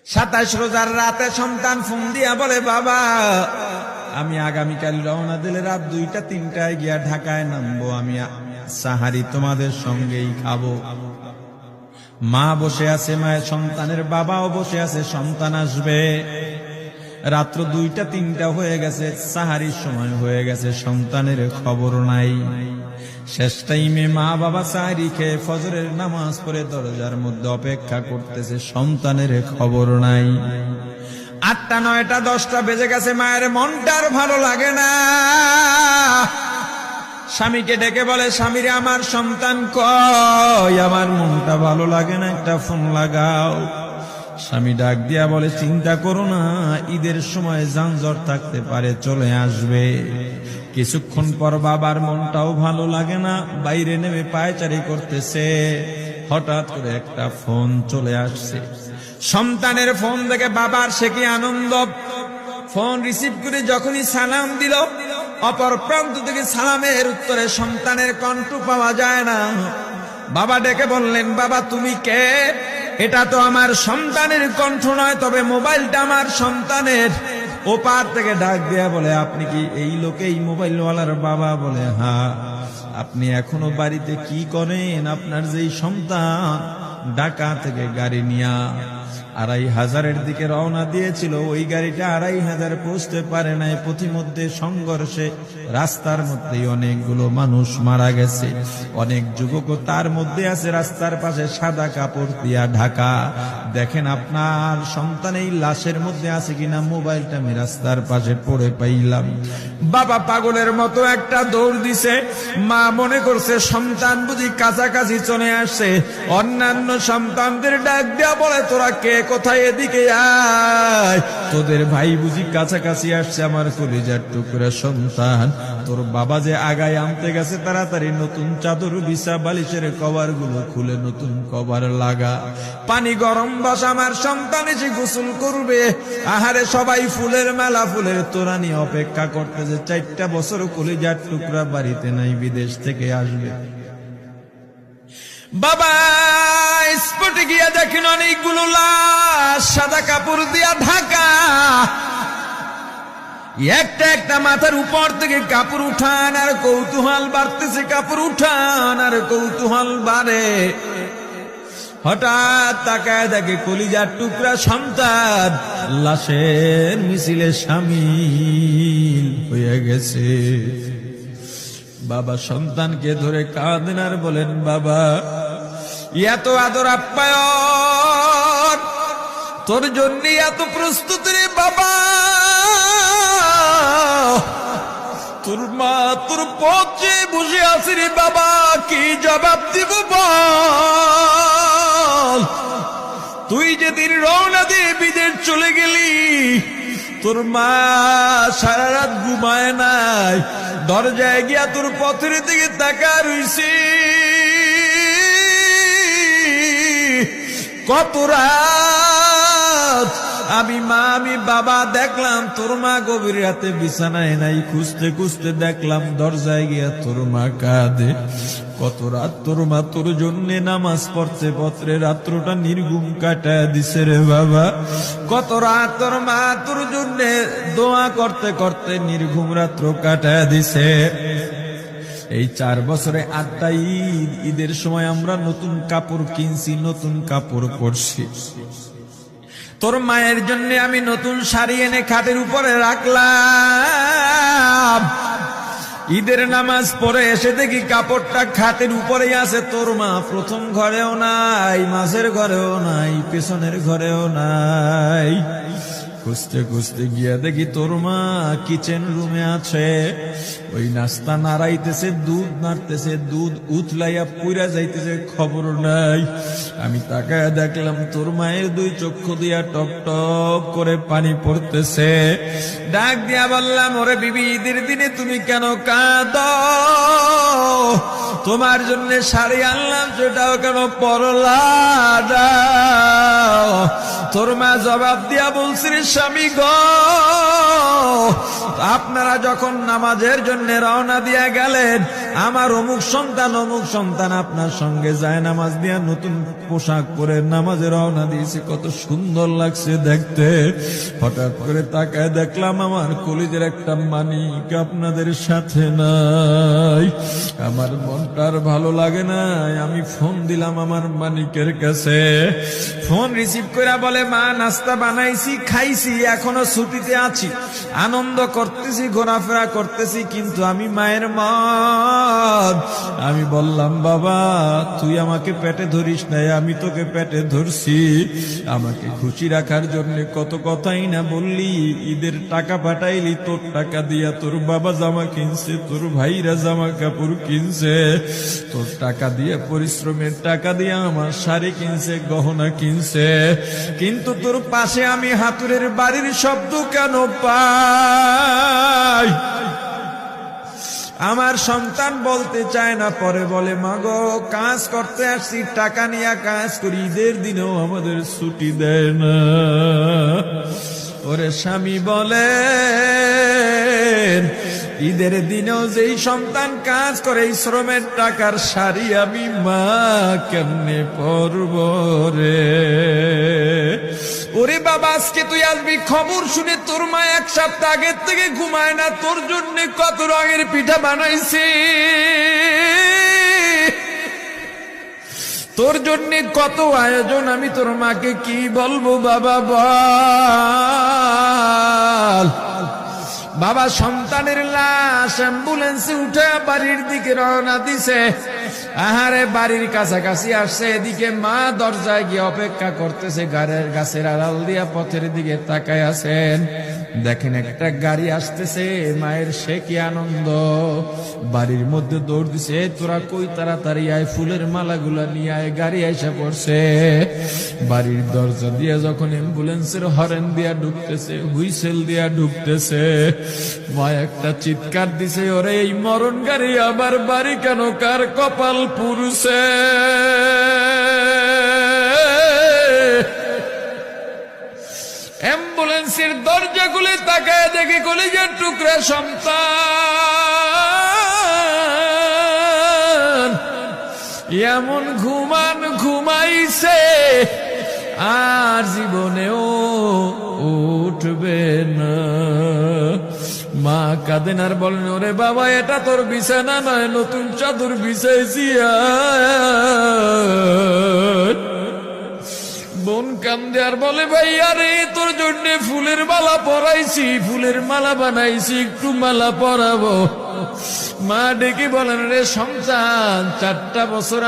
27 রোজার রাতে সন্তান ফোন দিয়া বলে, বাবা আমি আগামীকাল রওনা দিলে রাত 2টা-3টায় গিয়া ঢাকায় নামবো, আমি সাহারি তোমাদের সঙ্গেই খাবো। মা বসে আছে, মায়ের সন্তানের বাবাও বসে আছে, সন্তান আসবে। রাত্র 2টা-3টা হয়ে গেছে, সাহারির সময় হয়ে গেছে, সন্তানের খবর নাই। শেষ টাইমে মা বাবা সাহারি খেয়ে ফজরের নামাজ পড়ে দরজার মধ্যে অপেক্ষা করতেছে, সন্তানের খবর নাই। 8টা, 9টা, 10টা বেজে গেছে, মায়ের মনটার ভালো লাগে না। স্বামীকে ডেকে বলে, স্বামীরে আমার সন্তান কই, আমার মনটা ভালো লাগে না, একটা ফোন লাগাও। স্বামী ডাক দিয়া বলে, চিন্তা করো না, ঈদের সময় যানজট থাকতে পারে, চলে আসবে। কিছুক্ষণ পর বাবার মনটাও ভালো লাগে না, বাইরে নেমে পায়চারি করতেছে। হঠাৎ করে একটা ফোন চলে আসছে। সন্তানের ফোন দেখে বাবার সে কি আনন্দ। ফোন রিসিভ করে যখনই সালাম দিল, অপর প্রান্ত থেকে সালামের উত্তরে সন্তানের কণ্ঠ পাওয়া যায় না। বাবা ডেকে বললেন, বাবা তুমি কে? এটা তো আমার সন্তানের কণ্ঠ নয়, তবে মোবাইলটা আমার সন্তানের। ওপার থেকে ডাক দেয়া বলে, আপনি কি এই লোকেই মোবাইলওয়ালার বাবা? বলে, হ্যাঁ। আপনি এখনো বাড়িতে কি করেন? আপনার যেই সন্তান ঢাকা থেকে গাড়ি নিয়া 2500-এর দিকে রওনা দিয়েছিল, ওই গাড়িটা 2500 পৌঁছতে পারে নাই। পথিমধ্যে সংঘর্ষে রাস্তার মধ্যেই অনেকগুলো মানুষ মারা গেছে, অনেক যুবকও তার মধ্যে আছে। রাস্তার পাশে সাদা কাপড় দিয়া ঢাকা। দেখেন আপনার সন্তান এই লাশের মধ্যে আছে কিনা। মোবাইলটা আমি রাস্তার পাশে পড়ে পাইলাম। বাবা পাগলের মতো একটা দৌড় দিছে। মা মনে করছে সন্তান বুঝি কাছাকাছি চলে আসছে। অন্যান্য সন্তানদের ডাক দেয়া বলে, তোরা কে, কোথায়, এদিকে আয়, তোদের ভাই বুঝি কাছাকাছি আসছে। আমার কলিজার টুকরা সন্তান, তোর বাবা যে আগায় আনতে গেছে, তাড়াতাড়ি নতুন চাদর বিছা, বালিশের কভার গুলো খুলে নতুন কভার লাগা। পানি গরম বসা, আমার সন্তান এসে গোসল করবে। আহারে সবাই ফুলের মেলা, ফুলের তোড়া নিয়ে অপেক্ষা করতেছে। 4টা বছর কলিজার টুকরা বাড়িতে নাই, বিদেশ থেকে আসবে। বাবা স্পটে গিয়া দেখেন অনেকগুলো লাশ, সাদা কাপড় দিয়া ঢাকা। একটা একটা মাথার উপর থেকে কাপড় উঠান আর কৌতূহল বাড়তেছে, কাপড় উঠান আর কৌতূহল বাড়ে। হঠাৎ তাকায় দেখে কলিজার টুকরা সন্তান লাশের মিছিলে শামিল হয়ে গেছে। বাবা সন্তানকে ধরে কাঁদেন আর বলেন, বাবা এত আদর আপ্যায়ন, তোর জন্য এত প্রস্তুতি রে বাবা। তোর মা তোর পথে বসে আছে রে বাবা, কি জবাব দিব বল? তুই যেদিন রওনা দিয়ে বিদেশ চলে গেলি, তোর মা সারা রাত ঘুমায় নাই, দরজায় গিয়া তোর পথের দিকে তাকা রইছে। কত রাত আমি মা আমি বাবা দেখলাম, তোর মা গভীর রাতে বিছানায় নাই। খুঁজতে খুঁজতে দেখলাম দরজায় গিয়া তোর মা কাঁদে। কত রাত তোর মা তোর জন্য নামাজ পড়তে পড়তে রাত্রটা নির্ঘুম কাটায় দিছে রে বাবা। কত রাত তোর মা তোর জন্য দোয়া করতে করতে নির্ঘুম রাত্র কাটায় দিছে। এই 4 বছরে 8টা ঈদ, ঈদের সময় আমরা নতুন কাপড় কিনছি, নতুন কাপড় পরছি। তোর মায়ের জন্য আমি নতুন শাড়ি এনে খাটের উপরে রাখলাম। ঈদের নামাজ পড়ে এসে দেখি কাপড়টা খাটের উপরেই আছে। তোর মা প্রথম ঘরেও নাই, মাঝের ঘরেও নাই, পেছনের ঘরেও নাই। খুঁজতে খুঁজতে গিয়া দেখি তোর মা কিচেন রুমে আছে। ওই নাস্তা নাড়াইতেছে, দুধ নাড়তেছে, দুধ উতলাইয়া পুইরা যাইতেছে, খবর নাই। আমি তাকায় দেখলাম তোর মায়ের 2 চক্ষু দিয়া টপ টপ করে পানি পড়তেছে। ডাক দিয়া বললাম, ওরে বিবি, ঈদের দিনে তুমি কেন কাঁদো? তোমার জন্য শাড়ি আনলাম, সেটাও কেন পরলা? তোর মা জবাব দিয়া বলছে, রে স্বামী গো, আপনারা যখন নামাজের জন্য রওনা দিয়া গেলেন, আমার অমুক সন্তান আপনার সঙ্গে যায় নামাজ দিয়া নতুন পোশাক পরে নামাজে রওনা দিয়েছে, কত সুন্দর লাগছে দেখতে। হঠাৎ করে তাকায় দেখলাম আমার কলিজের একটা মানিক আপনাদের সাথে নাই। আমার মনটা আর ভালো লাগে না। আমি ফোন দিলাম আমার মানিকের কাছে। ফোন রিসিভ করে বলে, মা নাস্তা বানাইছি, খাইছি, এখনো ছুটিতে আছি, আনন্দ করতেছি, ঘোরাফেরা করতেছি, কিন্তু আমি মায়ের মন। আমি বললাম, বাবা তুই আমাকে পেটে ধরিস নাই, আমি তোকে পেটে ধরছি। আমাকে খুশি রাখার জন্য কত কথাই না বললি। ঈদের টাকা পাঠাইলি, তোর টাকা দিয়া তোর বাবা জামা কিনছে, তোর ভাইরা জামা কাপড় কিনছে, তোর টাকা দিয়ে পরিশ্রমের টাকা দিয়ে আমার শাড়ি কিনছে, গহনা কিনছে, কিন্তু তোর পাশে আমি হাতুড়ের বাড়ির শব্দ কেন পাই? আমার সন্তান বলতে চায় না, পরে বলে, মাগো কাজ করতে আসছি, টাকা নিয়ে কাজ করি, ঈদের দিনেও আমাদের ছুটি দেয় না। ওরে স্বামী বলেন, ঈদের দিনেও যেই সন্তান কাজ করে, এই শ্রমের টাকার শাড়ি আমি মা কেমনে পরব রে? ওরে বাবা, আজকে তুই আসবি, খবর শুনে তোর মা এক সপ্তাহ আগের থেকে ঘুমায় না, তোর জন্য কত রঙের পিঠা বানাইছি, তোর জন্য কত আয়োজন, আমি তোর মাকে কি বলবো বাবা বল। বাবা সন্তানের লাশ অ্যাম্বুলেন্সে উঠে বাড়ির দিকে রওনা দিছে। আহারে বাড়ির কাছাকাছি আসছে, এদিকে মা দরজায় গিয়ে অপেক্ষা করতেছে, গাছের আড়াল দিয়া পথের দিকে তাকায় আছেন। দেখেন একটা গাড়ি আসতেছে, মায়ের সে কি আনন্দ, বাড়ির মধ্যে দৌড় দিছে, তোরা কই তাড়াতাড়ি আয়, ফুলের মালাগুলা নিয়ে আয়, গাড়ি এসে পড়ছে। বাড়ির দরজা দিয়ে যখন অ্যাম্বুলেন্সের হরেন দিয়া ঢুকতেছে, হুইসেল দিয়া ঢুকতেছে, মা একটা চিৎকার দিছে, ওরে এই মরণ গাড়ি আবার বাড়ি কেন, কার কপাল পুরুষে? অ্যাম্বুলেন্সের দরজা খুলে তাকায় দেখে কলিজার টুকরা সন্তান এমন ঘুমাইছে, আর জীবনেও উঠবে না। মা কাঁদেন আর বলেন, ওরে বাবা এটা তোর বিছানা নয়, নতুন চাদর বিছাইছি। বোন কান্দে আর বলে, ভাই আরে তোর জন্য ফুলের মালা পরাইছি, ফুলের মালা বানাইছি, একটু মালা পরাবো। মা ডেকে বলেন, রে সন্তান 4টা বছর